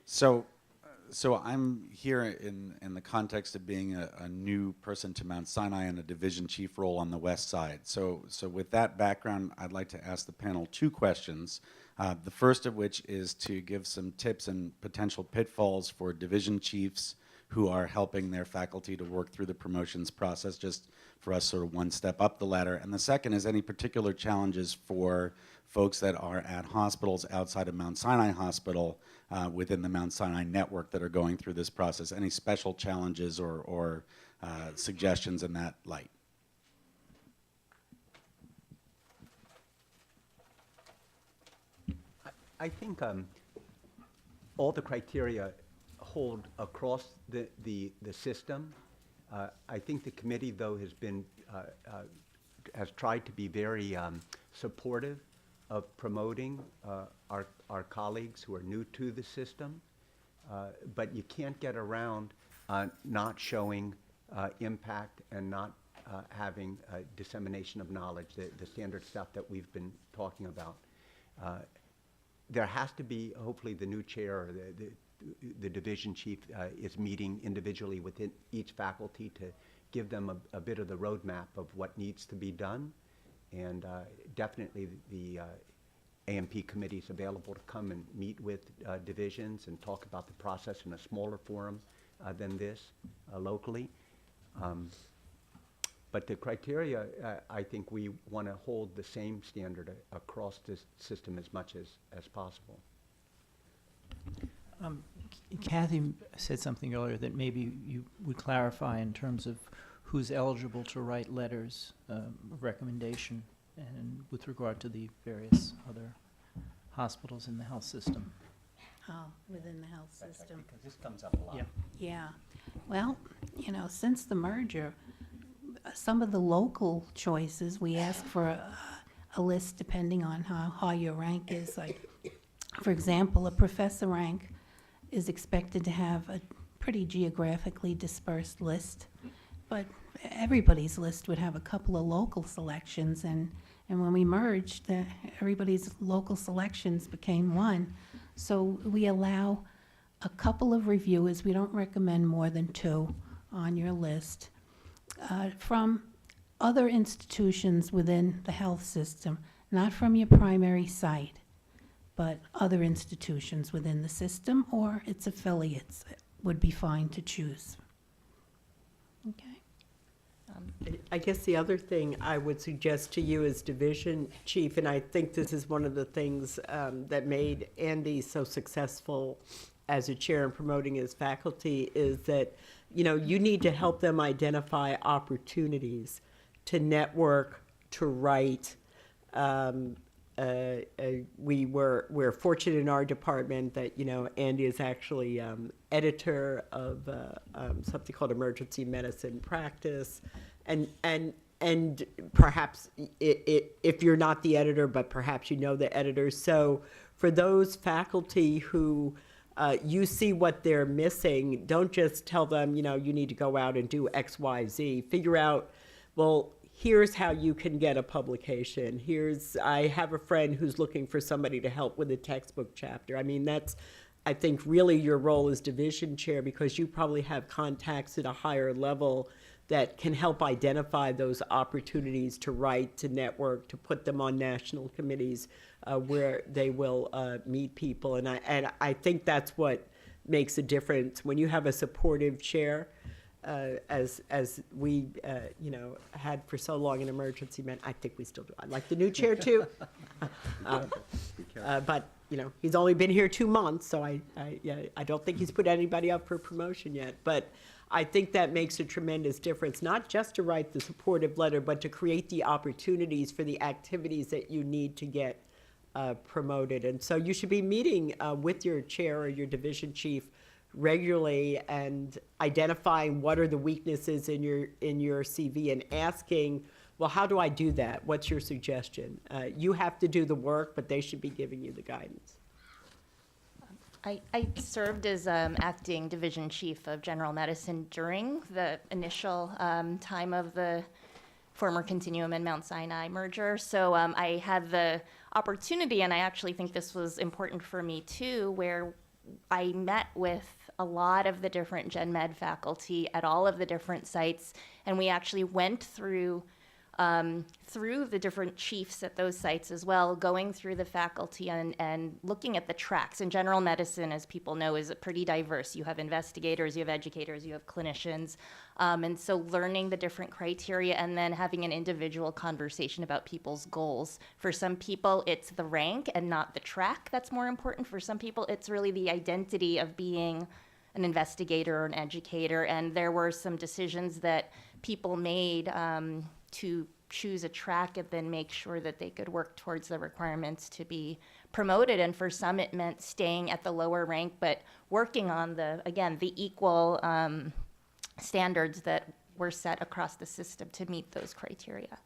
So, so I'm here in the context of being a new person to Mount Sinai in a division chief role on the west side. So with that background, I'd like to ask the panel two questions. The first of which is to give some tips and potential pitfalls for division chiefs who are helping their faculty to work through the promotions process, just for us sort of one step up the ladder. And the second is any particular challenges for folks that are at hospitals outside of Mount Sinai Hospital within the Mount Sinai network that are going through this process. Any special challenges or suggestions in that light? I think all the criteria hold across the system. I think the committee, though, has tried to be very supportive of promoting our colleagues who are new to the system, but you can't get around not showing impact and not having dissemination of knowledge, the standard stuff that we've been talking about. There has to be, hopefully the new chair or the division chief is meeting individually within each faculty to give them a bit of the roadmap of what needs to be done. And definitely the AMP committee is available to come and meet with divisions and talk about the process in a smaller forum than this locally. But the criteria, I think we want to hold the same standard across this system as much as possible. Kathy said something earlier that maybe you would clarify in terms of who's eligible to write letters of recommendation and with regard to the various other hospitals in the health system. Oh, within the health system. Because this comes up a lot. Yeah. Yeah. Well, you know, since the merger, some of the local choices, we ask for a list depending on how your rank is. Like, for example, a professor rank is expected to have a pretty geographically dispersed list, but everybody's list would have a couple of local selections, and when we merged, everybody's local selections became one. So we allow a couple of reviewers. We don't recommend more than 2 on your list. From other institutions within the health system, not from your primary site, but other institutions within the system or its affiliates would be fine to choose. Okay. I guess the other thing I would suggest to you as division chief, and I think this is one of the things that made Andy so successful as a chair in promoting his faculty, is that you need to help them identify opportunities to network, to write. We're fortunate in our department that Andy is actually editor of something called Emergency Medicine Practice, and perhaps if you're not the editor, but perhaps the editors. So for those faculty who you see what they're missing, don't just tell them, you need to go out and do X, Y, Z. Figure out, well, here's how you can get a publication. I have a friend who's looking for somebody to help with a textbook chapter. I mean, that's, I think, really your role as division chair, because you probably have contacts at a higher level that can help identify those opportunities to write, to network, to put them on national committees where they will meet people. And I think that's what makes a difference when you have a supportive chair, as we had for so long in emergency med. I think we still do. I like the new chair too, but he's only been here 2 months, so I don't think he's put anybody up for promotion yet. But I think that makes a tremendous difference, not just to write the supportive letter, but to create the opportunities for the activities that you need to get promoted. And so you should be meeting with your chair or your division chief regularly and identifying what are the weaknesses in your CV and asking, well, how do I do that? What's your suggestion? You have to do the work, but they should be giving you the guidance. I served as acting division chief of general medicine during the initial time of the former Continuum and Mount Sinai merger. So I had the opportunity, and I actually think this was important for me too, where I met with a lot of the different Gen Med faculty at all of the different sites, and we actually went through the different chiefs at those sites as well, going through the faculty and looking at the tracks. And general medicine, as people know, is pretty diverse. You have investigators, you have educators, you have clinicians. And so learning the different criteria and then having an individual conversation about people's goals. For some people, it's the rank and not the track that's more important. For some people, it's really the identity of being an investigator or an educator. And there were some decisions that people made to choose a track and then make sure that they could work towards the requirements to be promoted. And for some, it meant staying at the lower rank, but working on the equal standards that were set across the system to meet those criteria.